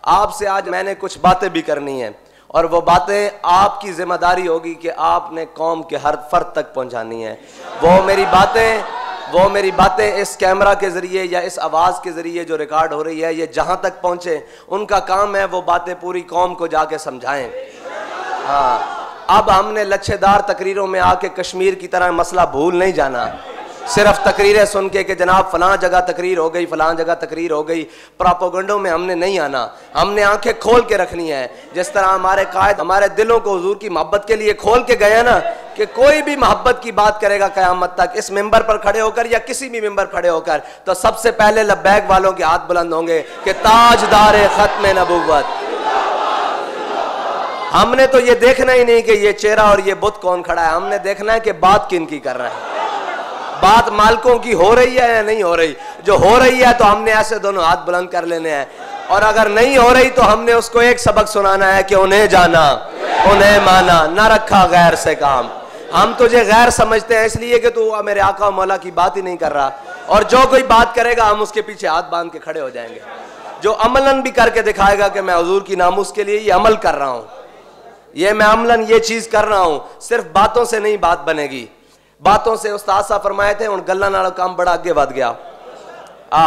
आपसे आज मैंने कुछ बातें भी करनी है और वो बातें आपकी जिम्मेदारी होगी कि आपने कौम के हर फर्द तक पहुंचानी है। वो मेरी बातें इस कैमरा के ज़रिए या इस आवाज़ के ज़रिए जो रिकॉर्ड हो रही है, ये जहाँ तक पहुँचे, उनका काम है वो बातें पूरी कौम को जाके समझाएं। हाँ, अब हमने लच्छेदार तकरीरों में आके कश्मीर की तरह मसला भूल नहीं जाना। सिर्फ तकरीरें सुन के कि जनाब फलां जगह तकरीर हो गई, फलां जगह तकरीर हो गई, प्रोपेगेंडों में हमने नहीं आना। हमने आंखें खोल के रखनी है, जिस तरह हमारे कायद हमारे दिलों को हुजूर की मोहब्बत के लिए खोल के गए ना, कि कोई भी मोहब्बत की बात करेगा क़यामत तक इस मिंबर पर खड़े होकर या किसी भी मिंबर खड़े होकर, तो सबसे पहले लब्बैक वालों के हाथ बुलंद होंगे कि ताजदार खत्म नबुव्वत। हमने तो ये देखना ही नहीं कि ये चेहरा और ये बुत कौन खड़ा है, हमने देखना है कि बात किन की कर रहा है। बात मालिकों की हो रही है या नहीं हो रही? जो हो रही है तो हमने ऐसे दोनों हाथ बुलंद कर लेने हैं, और अगर नहीं हो रही तो हमने उसको एक सबक सुनाना है कि उन्हें जाना, उन्हें माना, ना रखा गैर से काम। हम तुझे गैर समझते हैं इसलिए कि तू मेरे आका मौला की बात ही नहीं कर रहा, और जो कोई बात करेगा हम उसके पीछे हाथ बांध के खड़े हो जाएंगे। जो अमलन भी करके दिखाएगा कि मैं हुजूर की नामूस के लिए ये अमल कर रहा हूँ, ये मैं अमलन ये चीज कर रहा हूँ, सिर्फ बातों से नहीं बात बनेगी। बातों से उस्ताद साहब फरमाए थे, हुण गल्लां नाल काम बड़ा अगे वध गया।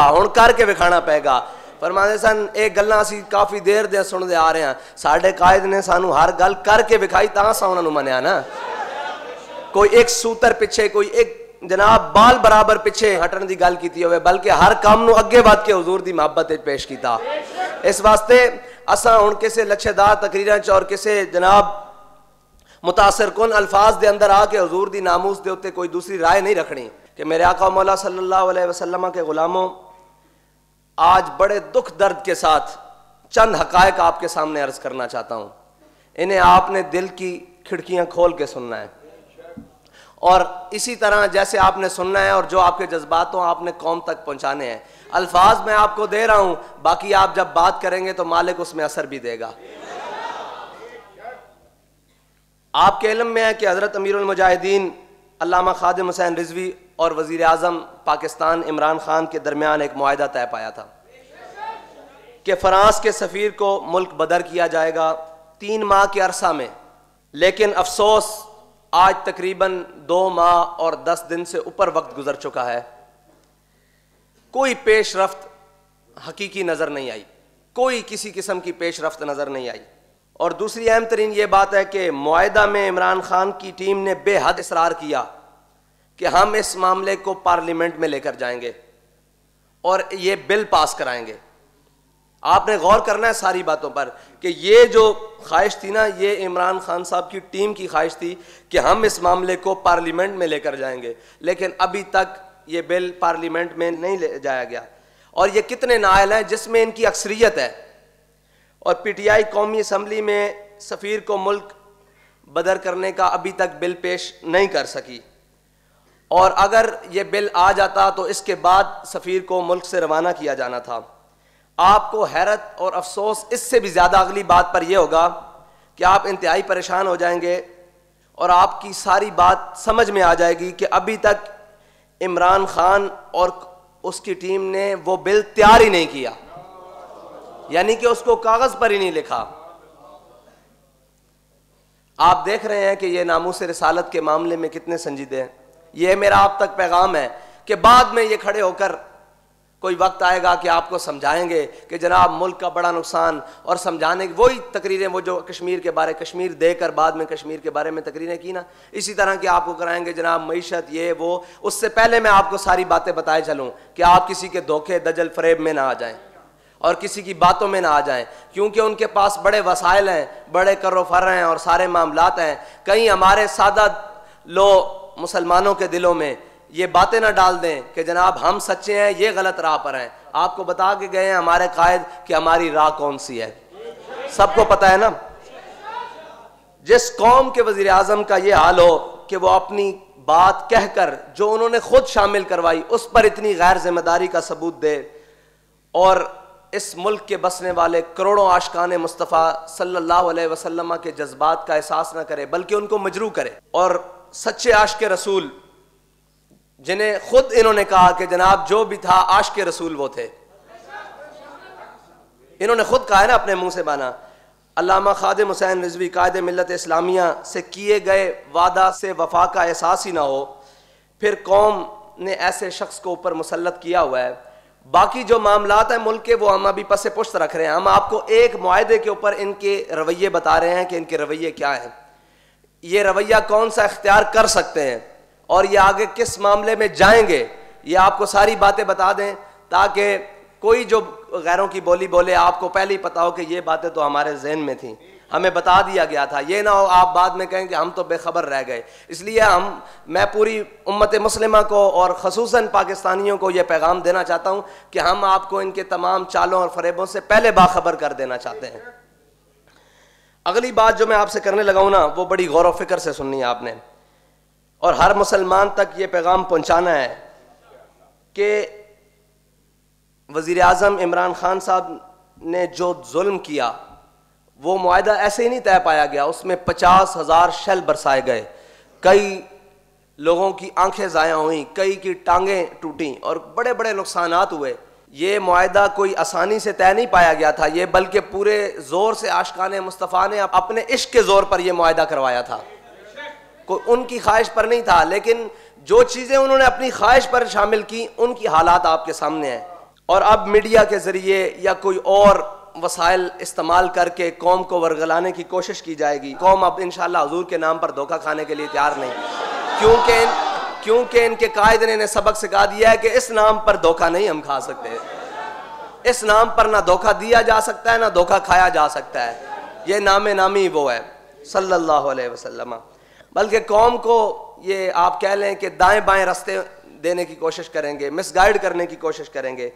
हुण करके विखाना पेगा। फरमाते सन ये गल्लां असीं काफी देर दे सुनदे आ रहे हैं, साडे कायद ने सानू हर गल करके विखाई तां असां उन्हां नूं मन्निया ना। कोई एक सूतर पिछे, कोई एक जनाब बाल बराबर पिछे हटण दी गल कीती होवे, बल्कि हर काम नूं अगे वध के हुजूर दी मोहब्बत विच पेश कीता। इस वास्ते असां हुण किसे लच्छेदार तकरीरां च और किसे जनाब मुतासिर कुन अल्फाज दे अंदर आके हुजूर दी नामूस दे उत्ते कोई दूसरी राय नहीं रखनी कि मेरे आका मौला सल्लल्लाहु अलैहि वसल्लम के गुलामों, आज बड़े दुख दर्द के साथ चंद हकायक आपके सामने अर्ज करना चाहता हूं। इन्हें आपने दिल की खिड़कियां खोल के सुनना है, और इसी तरह जैसे आपने सुनना है और जो आपके जज्बात हो आपने कौम तक पहुंचाने हैं। अल्फाज मैं आपको दे रहा हूं, बाकी आप जब बात करेंगे तो मालिक उसमें असर भी देगा। आपके इल्म में है कि हज़रत अमीरुल मुजाहिदीन अल्लामा खादिम हुसैन रिजवी और वज़ीर आज़म पाकिस्तान इमरान खान के दरमियान एक मुआहदा तय पाया था कि फ्रांस के सफ़ीर को मुल्क बदर किया जाएगा 3 माह के अरसा में। लेकिन अफसोस आज तकरीबन 2 माह और 10 दिन से ऊपर वक्त गुजर चुका है, कोई पेशरफ्त हकीकी नज़र नहीं आई, कोई किसी किस्म की पेशरफ्त नज़र नहीं आई। और दूसरी अहम तरीन ये बात है कि मुआहदा में इमरान खान की टीम ने बेहद इसरार किया कि हम इस मामले को पार्लियामेंट में लेकर जाएंगे और ये बिल पास कराएंगे। आपने गौर करना है सारी बातों पर कि ये जो ख्वाहिश थी ना, ये इमरान खान साहब की टीम की ख्वाहिश थी कि हम इस मामले को पार्लियामेंट में लेकर जाएंगे, लेकिन अभी तक ये बिल पार्लियामेंट में नहीं ले जाया गया। और ये कितने नाअहल हैं जिसमें इनकी अक्सरियत है, और पीटीआई कौमी असम्बली में सफ़ीर को मुल्क बदर करने का अभी तक बिल पेश नहीं कर सकी। और अगर ये बिल आ जाता तो इसके बाद सफ़ीर को मुल्क से रवाना किया जाना था। आपको हैरत और अफसोस इससे भी ज़्यादा अगली बात पर यह होगा कि आप इंतहाई परेशान हो जाएंगे और आपकी सारी बात समझ में आ जाएगी कि अभी तक इमरान खान और उसकी टीम ने वो बिल तैयार ही नहीं किया, यानी कि उसको कागज पर ही नहीं लिखा। आप देख रहे हैं कि ये नामूस रिसालत के मामले में कितने संजीदे हैं। ये मेरा आप तक पैगाम है कि बाद में ये खड़े होकर कोई वक्त आएगा कि आपको समझाएंगे कि जनाब मुल्क का बड़ा नुकसान, और समझाने की वही तकरीरें वो जो कश्मीर के बारे कश्मीर देकर बाद में कश्मीर के बारे में तकरीरें की ना, इसी तरह की आपको कराएंगे जनाब मईशत ये वो। उससे पहले मैं आपको सारी बातें बताए चलूँ कि आप किसी के धोखे दजल फरेब में ना आ जाएं और किसी की बातों में ना आ जाएं, क्योंकि उनके पास बड़े वसाइल हैं, बड़े कर्रो-फर हैं और सारे मामलात हैं। कहीं हमारे सादा लो मुसलमानों के दिलों में ये बातें ना डाल दें कि जनाब हम सच्चे हैं, ये गलत राह पर हैं। आपको बता के गए हैं हमारे कायद कि हमारी राह कौन सी है, सबको पता है ना। जिस कौम के वजीर आजम का ये हाल हो कि वो अपनी बात कहकर जो उन्होंने खुद शामिल करवाई उस पर इतनी गैर जिम्मेदारी का सबूत दे, और इस मुल्क के बसने वाले करोड़ों आशिकाने मुस्तफ़ा सल्लल्लाहु अलैहि वसल्लम के जज्बात का एहसास न करे बल्कि उनको मजरू करे। और सच्चे आशिक रसूल जिन्हें खुद इन्होंने कहा कि जनाब जो भी था आशिक रसूल वो थे, इन्होंने खुद कहा है ना अपने मुंह से बना, अल्लामा खादिम हुसैन रिजवी कायदे मिल्लत इस्लामिया से किए गए वादा से वफा का एहसास ही ना हो, फिर कौम ने ऐसे शख्स को ऊपर मुसल्लत किया हुआ है। बाकी जो मामलात हैं मुल्क के वो हम अभी पसे पुश्त रख रहे हैं। हम आपको एक मुआहदे के ऊपर इनके रवैये बता रहे हैं कि इनके रवैये क्या हैं, ये रवैया कौन सा इख्तियार कर सकते हैं और ये आगे किस मामले में जाएंगे, ये आपको सारी बातें बता दें ताकि कोई जो गैरों की बोली बोले आपको पहले ही पता हो कि ये बातें तो हमारे जहन में थी, हमें बता दिया गया था, ये ना हो आप बाद में कहें कि हम तो बेखबर रह गए। इसलिए मैं पूरी उम्मत मुस्लिमा को और ख़ुसूसन पाकिस्तानियों को ये पैगाम देना चाहता हूँ कि हम आपको इनके तमाम चालों और फरेबों से पहले बाखबर कर देना चाहते हैं। अगली बात जो मैं आपसे करने लगा हूँ ना, वो बड़ी गौर व फिक्र से सुननी है आपने, और हर मुसलमान तक ये पैगाम पहुँचाना है कि वज़ीर आज़म इमरान खान साहब ने जो जुल्म किया वो मुआहदा ऐसे ही नहीं तय पाया गया, उसमें 50,000 शेल बरसाए गए, कई लोगों की आंखें ज़ाया हुई, कई की टांगें टूटी और बड़े बड़े नुकसानात हुए। ये मुआहदा कोई आसानी से तय नहीं पाया गया था, ये बल्कि पूरे ज़ोर से आशिकाने मुस्तफ़ा ने अपने इश्क के ज़ोर पर यह मुआहदा करवाया था, कोई उनकी ख्वाहिश पर नहीं था। लेकिन जो चीज़ें उन्होंने अपनी ख्वाहिश पर शामिल की उनकी हालात आपके सामने हैं, और अब मीडिया के ज़रिए या कोई और वसाइल इस्तेमाल करके कौम को वर्गलाने की कोशिश की जाएगी। कौम अब इंशाअल्लाह हुजूर के नाम पर धोखा खाने के लिए तैयार नहीं, क्योंकि इनके कायद ने इन्हें सबक सिखा दिया है कि इस नाम पर धोखा नहीं हम खा सकते, इस नाम पर ना धोखा दिया जा सकता है ना धोखा खाया जा सकता है। ये नामे नामी वो है सल्लल्लाहु अलैहि वसल्लम। बल्कि कौम को ये आप कह लें कि दाएं बाएं रास्ते देने की कोशिश करेंगे, मिसगाइड करने की कोशिश करेंगे,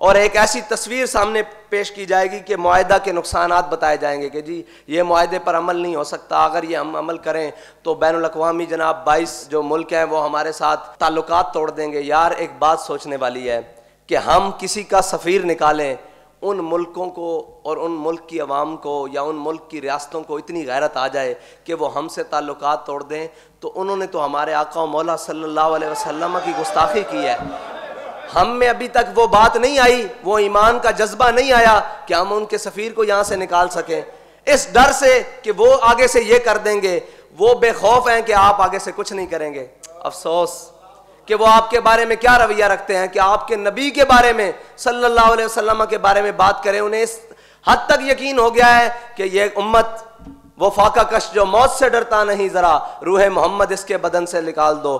और एक ऐसी तस्वीर सामने पेश की जाएगी कि मुआहदा के नुकसानात बताए जाएंगे कि जी ये मुआहदे पर अमल नहीं हो सकता, अगर ये हम अमल करें तो बैनुल अक़वामी जनाब 22 जो मुल्क हैं वो हमारे साथ ताल्लुकात तोड़ देंगे। यार एक बात सोचने वाली है कि हम किसी का सफ़ीर निकालें, उन मुल्कों को और उन मुल्क की अवाम को या उन मुल्क की रियासतों को इतनी गैरत आ जाए कि वो हमसे ताल्लुकात तोड़ दें, तो उन्होंने तो हमारे आका मौला सल्लल्लाहु अलैहि वसल्लम की गुस्ताखी की है। हम में अभी तक वो बात नहीं आई, वो ईमान का जज्बा नहीं आया कि हम उनके सफ़ीर को यहाँ से निकाल सकें, इस डर से कि वो आगे से ये कर देंगे। वो बेखौफ हैं कि आप आगे से कुछ नहीं करेंगे। अफसोस कि वो आपके बारे में क्या रवैया रखते हैं कि आपके नबी के बारे में सल्लल्लाहु अलैहि वसल्लम के बारे में बात करें। उन्हें इस हद तक यकीन हो गया है कि ये उम्मत वो फाका कश जो मौत से डरता नहीं, ज़रा रूह मोहम्मद इसके बदन से निकाल दो।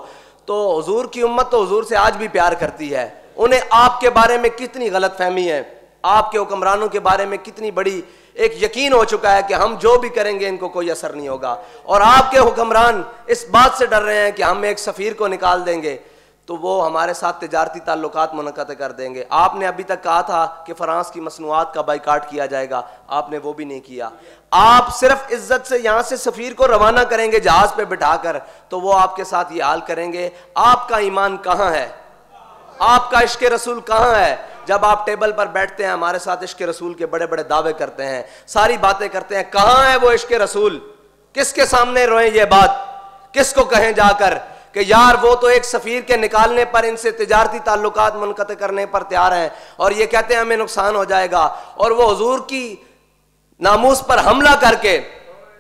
तो हुजूर की उम्मत तो हुजूर से आज भी प्यार करती है। उन्हें आपके बारे में कितनी गलत फहमी है, आपके हुक्मरानों के बारे में कितनी बड़ी एक यकीन हो चुका है कि हम जो भी करेंगे इनको कोई असर नहीं होगा, और आपके हुक्मरान इस बात से डर रहे हैं कि हम एक सफ़ीर को निकाल देंगे तो वो हमारे साथ तिजारती ताल्लुकात मुनक़्क़द कर देंगे। आपने अभी तक कहा था कि फ़्रांस की मसनूआत का बाइकाट किया जाएगा, आपने वो भी नहीं किया। आप सिर्फ इज्जत से यहाँ से सफ़ीर को रवाना करेंगे जहाज़ पे बिठाकर, तो वो आपके साथ ये हाल करेंगे। आपका ईमान कहाँ है, आपका इश्क़ रसूल कहाँ है? जब आप टेबल पर बैठते हैं हमारे साथ इश्क़ रसूल के बड़े बड़े दावे करते हैं, सारी बातें करते हैं, कहाँ है वो इश्क़ रसूल? किसके सामने रोएं ये बात, किसको कहें जाकर कि यार वो तो एक सफ़ीर के निकालने पर, इनसे तिजारती ताल्लुकात मुनक़्क़त करने पर तैयार हैं, और ये कहते हैं हमें नुकसान हो जाएगा, और वो हुजूर की नामूस पर हमला करके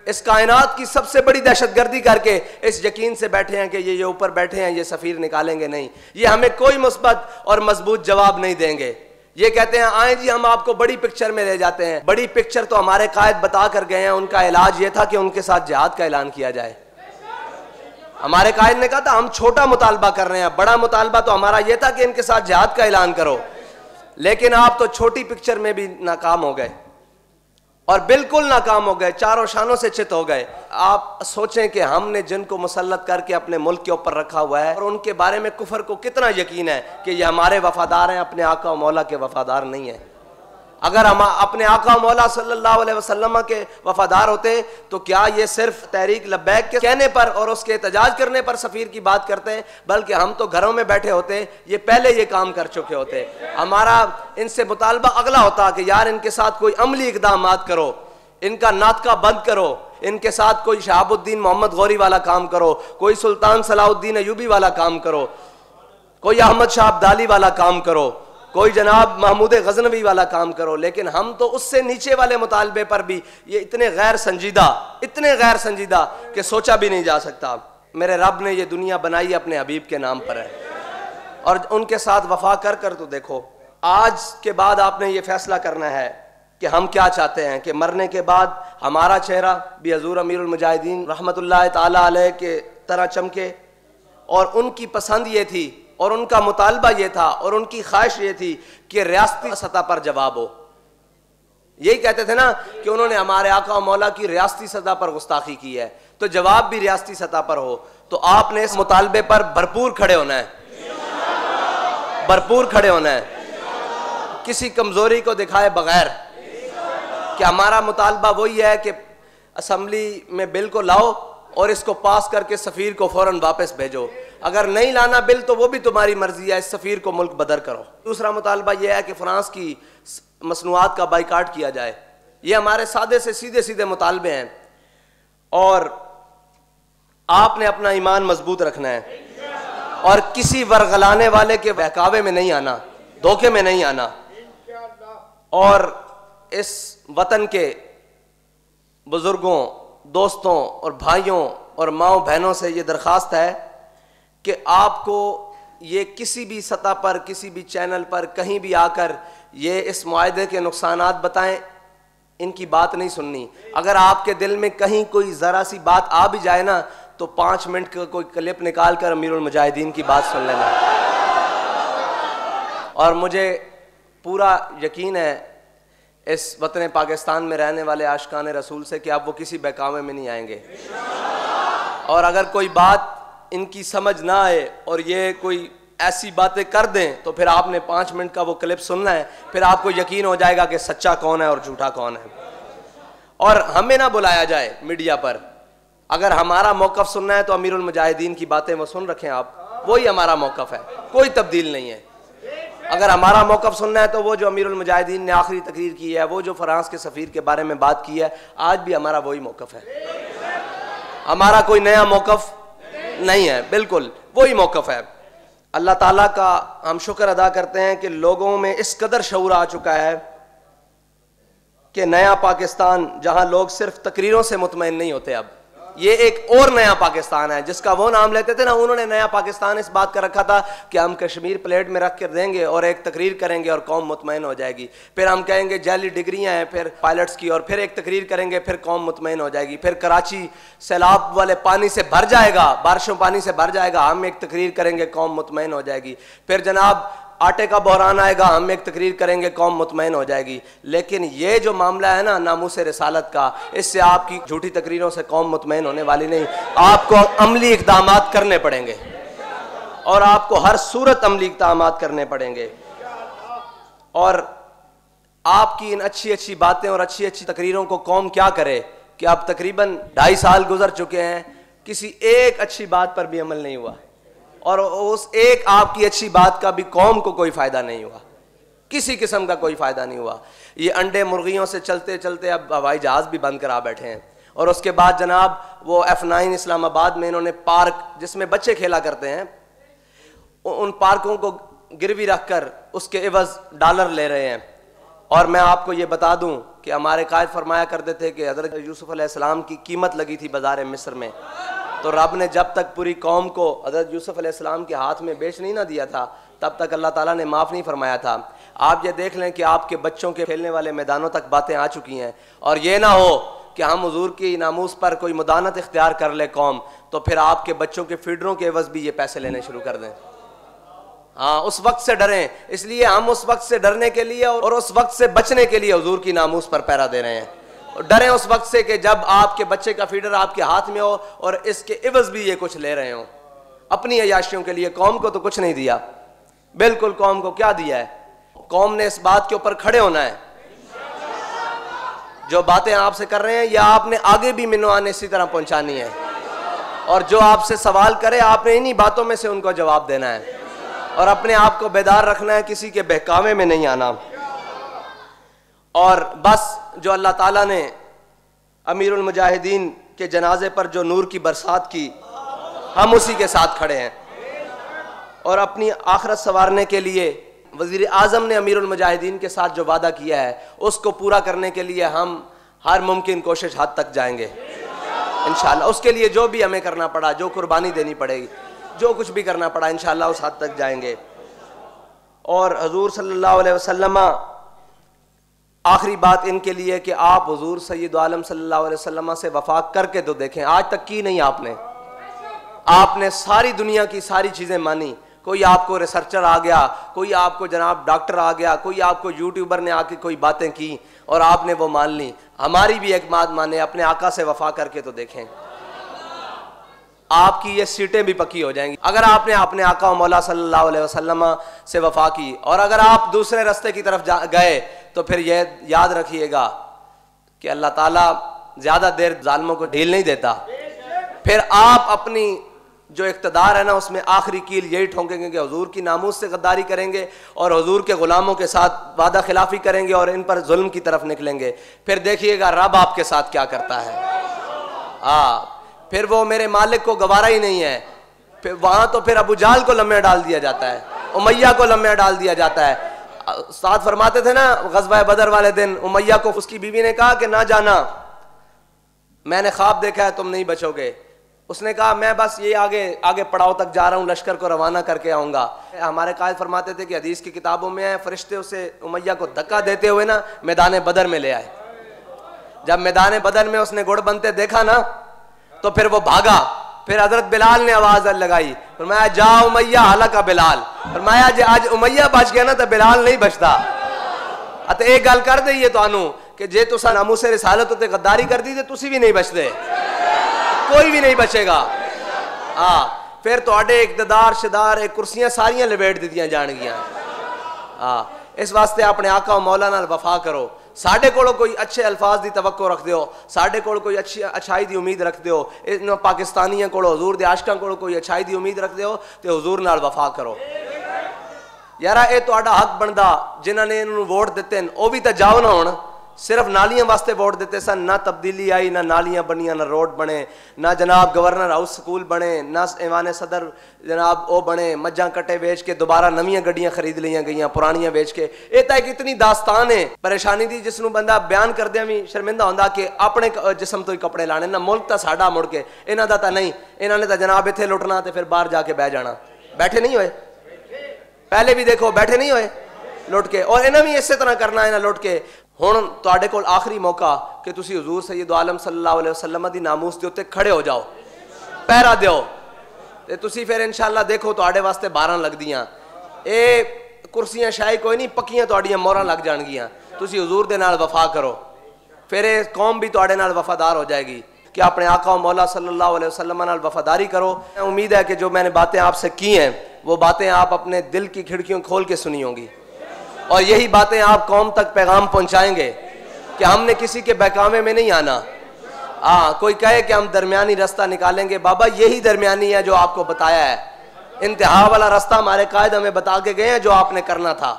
इस कायनात की सबसे बड़ी दहशतगर्दी करके इस यकीन से बैठे हैं कि ये ऊपर बैठे हैं, ये सफ़ीर निकालेंगे नहीं, ये हमें कोई मुस्बत और मजबूत जवाब नहीं देंगे। ये कहते हैं आए जी हम आपको बड़ी पिक्चर में ले जाते हैं। बड़ी पिक्चर तो हमारे कायद बता कर गए हैं, उनका इलाज ये था कि उनके साथ जिहाद का ऐलान किया जाए। हमारे कायद ने कहा था हम छोटा मुतालबा कर रहे हैं, बड़ा मुतालबा तो हमारा यह था कि इनके साथ जिहाद का ऐलान करो, लेकिन आप तो छोटी पिक्चर में भी नाकाम हो गए, और बिल्कुल नाकाम हो गए, चारों शानों से चित हो गए। आप सोचें कि हमने जिनको मुसल्लत करके अपने मुल्क के ऊपर रखा हुआ है और उनके बारे में कुफर को कितना यकीन है कि ये हमारे वफादार हैं, अपने आका मौला के वफादार नहीं है। अगर हम अपने आका मौला सल्लल्लाहु अलैहि वसल्लम के वफादार होते तो क्या ये सिर्फ तहरीक लब्बैक के कहने पर और उसके एहतजाज करने पर सफ़ीर की बात करते हैं, बल्कि हम तो घरों में बैठे होते, ये पहले ये काम कर चुके होते। हमारा इनसे मुतालबा अगला होता कि यार इनके साथ कोई अमली इक़दामात करो, इनका नातका बंद करो, इनके साथ कोई शहाबुद्दीन मोहम्मद गौरी वाला काम करो, कोई सुल्तान सलाहुद्दीन अयूबी वाला काम करो, कोई अहमद शाह अब्दाली वाला काम करो, कोई जनाब महमूद गजनवी वाला काम करो, लेकिन हम तो उससे नीचे वाले मुतालबे पर भी ये इतने गैर संजीदा कि सोचा भी नहीं जा सकता। मेरे रब ने ये दुनिया बनाई अपने हबीब के नाम पर है, और उनके साथ वफा कर कर तो देखो। आज के बाद आपने ये फैसला करना है कि हम क्या चाहते हैं कि मरने के बाद हमारा चेहरा भी हजूर अमीरुल मुजाहिदीन रहमतुल्लाह ताला अलैह के तरह चमके। और उनकी पसंद ये थी और उनका मुतालबा ये था और उनकी ख्वाहिश ये थी कि रियासती सतह पर जवाब हो। यही कहते थे ना कि उन्होंने हमारे आका और मौला की रियासती सतह पर गुस्ताखी की है, तो जवाब भी रियासती सतह पर हो। तो आपने इस मुतालबे पर भरपूर खड़े होना है, भरपूर खड़े होना है, किसी कमजोरी को दिखाए बगैर कि हमारा मुतालबा वही है कि असम्बली में बिल को लाओ और इसको पास करके सफीर को फौरन वापस भेजो। अगर नहीं लाना बिल तो वो भी तुम्हारी मर्जी है, इस सफीर को मुल्क बदर करो। दूसरा मुतालबा यह है कि फ्रांस की मसनूआत का बाइकाट किया जाए। ये हमारे सादे से सीधे सीधे मुतालबे हैं, और आपने अपना ईमान मजबूत रखना है और किसी वर्गलाने वाले के बहकावे में नहीं आना, धोखे में नहीं आना। और इस वतन के बुजुर्गों, दोस्तों और भाइयों और माओ बहनों से ये दरख्वास्त है कि आपको ये किसी भी सतह पर, किसी भी चैनल पर, कहीं भी आकर ये इस मुआहदे के नुकसानात बताएं, इनकी बात नहीं सुननी। अगर आपके दिल में कहीं कोई ज़रा सी बात आ भी जाए ना, तो 5 मिनट का कोई क्लिप निकाल कर अमीरुल मुजाहिदीन की बात सुन लेना। और मुझे पूरा यकीन है इस वतन पाकिस्तान में रहने वाले आशिकान रसूल से कि आप वो किसी बहकावे में नहीं आएंगे। और अगर कोई बात इनकी समझ ना आए और ये कोई ऐसी बातें कर दें, तो फिर आपने 5 मिनट का वो क्लिप सुनना है, फिर आपको यकीन हो जाएगा कि सच्चा कौन है और झूठा कौन है। और हमें ना बुलाया जाए मीडिया पर। अगर हमारा मौक़िफ़ सुनना है तो अमीरुल मुजाहिदीन की बातें वो सुन रखें आप, वही हमारा मौक़िफ़ है, कोई तब्दील नहीं है। अगर हमारा मौक़िफ़ सुनना है तो वो जो अमीरुल मुजाहिदीन ने आखिरी तकरीर की है, वो जो फ्रांस के सफ़ीर के बारे में बात की है, आज भी हमारा वही मौक़िफ़ है। हमारा कोई नया मौक़िफ़ नहीं है, बिल्कुल वही मौक़िफ़ है। अल्लाह ताला का हम शुक्र अदा करते हैं कि लोगों में इस कदर शऊर आ चुका है कि नया पाकिस्तान, जहां लोग सिर्फ तकरीरों से मुतमईन नहीं होते, अब ये एक और नया पाकिस्तान है जिसका वो नाम लेते थे ना। उन्होंने नया पाकिस्तान इस बात का रखा था कि हम कश्मीर प्लेट में रख कर देंगे और एक तकरीर करेंगे और कौम मुतमईन हो जाएगी। फिर हम कहेंगे जाली डिग्रियां हैं फिर पायलट्स की, और फिर एक तकरीर करेंगे, फिर कौम मुतमईन हो जाएगी। फिर कराची सैलाब वाले पानी से भर जाएगा, बारिशों पानी से भर जाएगा, हम एक तकरीर करेंगे, कौम मुतमईन हो जाएगी। फिर जनाब आटे का बहरान आएगा, हम एक तकरीर करेंगे, कौम मुतमईन हो जाएगी। लेकिन ये जो मामला है ना नामूस रिसालत का, इससे आपकी झूठी तकरीरों से कौम मुतमईन होने वाली नहीं। आपको अमली इक़दामात करने पड़ेंगे और आपको हर सूरत अमली इक़दामात करने पड़ेंगे। और आपकी इन अच्छी अच्छी बातें और अच्छी अच्छी तकरीरों को कौम क्या करे कि अब तकरीबन 2.5 साल गुजर चुके हैं, किसी एक अच्छी बात पर भी अमल नहीं हुआ, और उस एक आपकी अच्छी बात का भी कौम को कोई फ़ायदा नहीं हुआ, किसी किस्म का कोई फ़ायदा नहीं हुआ। ये अंडे मुर्गियों से चलते चलते अब हवाई जहाज़ भी बंद करा बैठे हैं। और उसके बाद जनाब वो F9 इस्लामाबाद में इन्होंने पार्क जिसमें बच्चे खेला करते हैं, उन पार्कों को गिरवी रख कर उसके एवज़ डॉलर ले रहे हैं। और मैं आपको ये बता दूं कि हमारे कायद फरमाया करते थे कि हज़रत यूसुफ़ अलैहिस्सलाम की कीमत लगी थी बाज़ार मिस्र में, तो रब ने जब तक पूरी कौम को हज़रत यूसुफ़ अलैहिस्सलाम के हाथ में बेच नहीं ना दिया था, तब तक अल्लाह ताला ने माफ़ नहीं फरमाया था। आप ये देख लें कि आपके बच्चों के खेलने वाले मैदानों तक बातें आ चुकी हैं, और ये ना हो कि हम हुजूर की नामूस पर कोई मुदानत इख्तियार कर ले कौम, तो फिर आपके बच्चों के फीडरों के एवज़ भी ये पैसे लेने शुरू कर दें। हाँ, उस वक्त से डरें। इसलिए हम उस वक्त से डरने के लिए और उस वक्त से बचने के लिए हुजूर की नामूस पर पहरा दे रहे हैं। डरें उस वक्त से कि जब आपके बच्चे का फीडर आपके हाथ में हो और इसके इवज़ भी ये कुछ ले रहे हो अपनी अयाशियों के लिए। कौम को तो कुछ नहीं दिया, बिल्कुल कौम को क्या दिया है? कौम ने इस बात के ऊपर खड़े होना है। जो बातें आपसे कर रहे हैं या आपने आगे भी मिनवान इसी तरह पहुंचानी है, और जो आपसे सवाल करे आपने इन्हीं बातों में से उनको जवाब देना है, और अपने आप को बेदार रखना है, किसी के बहकावे में नहीं आना। और बस जो अल्लाह ताला ने अमीरुल मुजाहिदीन के जनाजे पर जो नूर की बरसात की, हम उसी के साथ खड़े हैं। और अपनी आखिरत संवारने के लिए वज़ीर आज़म ने अमीरुल मुजाहिदीन के साथ जो वादा किया है उसको पूरा करने के लिए हम हर मुमकिन कोशिश हद तक जाएंगे इंशाअल्लाह। उसके लिए जो भी हमें करना पड़ा, जो कुर्बानी देनी पड़ेगी, जो कुछ भी करना पड़ा, इंशाअल्लाह उस हद तक जाएंगे। और हुजूर सल्लल्लाहु अलैहि वसल्लम, आखिरी बात इनके लिए कि आप हुजूर सय्यद आलम सल्लल्लाहु अलैहि वसल्लम से वफा करके तो देखें। आज तक की नहीं आपने सारी दुनिया की सारी चीज़ें मानी। कोई आपको रिसर्चर आ गया, कोई आपको जनाब डॉक्टर आ गया, कोई आपको यूट्यूबर ने आके कोई बातें की और आपने वो मान ली। हमारी भी एक बात माने, अपने आका से वफा करके तो देखें, आपकी ये सीटें भी पक्की हो जाएंगी। अगर आपने अपने आका मौला सल्लल्लाहु अलैहि वसल्लम से वफा की और अगर आप दूसरे रास्ते की तरफ गए तो फिर यह याद रखिएगा कि अल्लाह ताला ज़्यादा देर जालिमों को ढील नहीं देता। फिर आप अपनी जो इक़्तिदार है ना उसमें आखिरी कील यही ठोंकेंगे कि हुजूर की नामूस से गद्दारी करेंगे और हुजूर के ग़ुलामों के साथ वादा खिलाफी करेंगे और इन पर जुल्म की तरफ निकलेंगे। फिर देखिएगा रब आपके साथ क्या करता है। फिर वो मेरे मालिक को गवारा ही नहीं है। फिर वहाँ तो फिर अबू जाल को लम्हे डाल दिया जाता है, उमैया को लम्हे डाल दिया जाता है। साथ फरमाते थे ना ग़ज़वा बदर वाले दिन, उमैया को उसकी बीवी ने कहा कि ना जाना, मैंने ख्वाब देखा है तुम नहीं बचोगे। उसने कहा मैं बस ये आगे आगे पड़ाव तक जा रहा हूँ, लश्कर को रवाना करके आऊँगा। हमारे कायद फरमाते थे कि हदीस की किताबों में है, फरिश्ते उसे उमैया को धक्का देते हुए ना मैदान बदर में ले आए। जब मैदान बदर में उसने गुड़ बनते देखा ना तो फिर वो भागा। फिर हजरत बिलाल ने आवाज लगाई, फरमाया जा उमैया हलका बिलाल। फरमाया जे आज उमैया बच गया ना तो बिलाल नहीं बचता। अत एक गल कर दईए तुहानू कि जे तुसा नामूसे रिसालत उत्ते गद्दारी कर दी तो तुसी भी नहीं बचते, कोई भी नहीं बचेगा। फिर तुहाडे इक़्तिदार शिदार कुर्सियां सारियां लपेट दित्तियां जाणगियां। इस वास्ते अपने आका मौला नाल वफा करो। साढ़े कोलों कोई अच्छे अल्फाज की तवक्को रखते हो, साढ़े कोल कोई अच्छी अच्छाई की उम्मीद रखते हो, इन पाकिस्तानियों को हुजूर दे आशिकां को कोई अच्छाई की उम्मीद रखते हो तो हुजूर नाल वफा करो। यारा ये तुहाडा हक बनदा, जिन्होंने इन्होंने वोट दिते वो भी तो जाओ ना। हुण सिर्फ नालियां वास्ते वोट दिते सन, ना तब्दीली आई, ना नालियां बनिया, ना रोड बने, ना जनाब गवर्नर हाउस स्कूल बने, ना ऐवान सदर जनाब वो बने। मज्जां कट्टे बेच के दोबारा नवीं गड्डियां खरीद लिया गई, पुरानियां बेच के। ये तो एक इतनी दास्तान है परेशानी दी जिसनों बंदा बयान करदे भी शर्मिंदा होंदा कि अपने जिसम तो ही कपड़े लाने ना, मुल्क तो साडा मुड़ के इन्हां दा तां नहीं। इन्होंने तो जनाब इत्थे लुटना तो फिर बाहर जाके बह जाना। बैठे नहीं होए, पहले भी देखो बैठे नहीं होए लुट के, और इन्हें भी इस तरह करना है ना लुट के। हुण तुहाडे कोल आखिरी मौका कि तुसी हुजूर सय्यद आलम सल्लल्लाहु अलैहि वसल्लम दी नामूस दे उत्ते खड़े हो जाओ, पहरा दिओ ते तुसी फिर इंशाअल्लाह देखो तुहाडे वास्ते 12 लगदियां। ये कुर्सियां शाही कोई नहीं, पक्कियां तुहाडियां मोहरां लग जाणगियां। तुसी हुजूर दे नाल वफा करो, फिर ये कौम भी तुहाडे नाल वफादार हो जाएगी कि अपने आका मौला सल्लल्लाहु अलैहि वसल्लम नाल वफादारी करो। उम्मीद है कि जो मैंने बातें आपसे की हैं वो बातें आप अपने दिल की खिड़कियों खोल के सुनी होंगी और यही बातें आप कौम तक पैगाम पहुंचाएंगे कि हमने किसी के बहकावे में नहीं आना। कोई कहे कि हम दरमियानी रास्ता निकालेंगे, बाबा यही दरमियानी है जो आपको बताया है। इंतहा वाला रास्ता हमारे कायद हमें बता के गए हैं जो आपने करना था।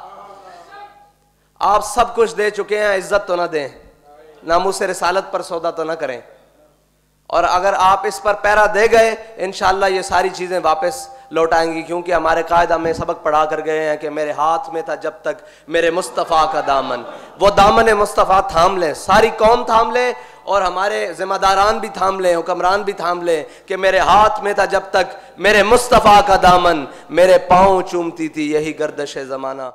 आप सब कुछ दे चुके हैं, इज्जत तो ना दें, नामूस रिसालत पर सौदा तो ना करें। और अगर आप इस पर पैरा दे गए इंशाअल्लाह ये सारी चीज़ें वापस लौटाएंगी, क्योंकि हमारे कायद हमें सबक पढ़ा कर गए हैं कि मेरे हाथ में था जब तक मेरे मुस्तफ़ा का दामन। वो दामन मुस्तफ़ा थाम लें, सारी कौम थाम ले और हमारे जिम्मेदारान भी थाम लें, हुक्मरान भी थाम लें कि मेरे हाथ में था जब तक मेरे मुस्तफ़ा का दामन, मेरे पाँव चूमती थी यही गर्दश ज़माना।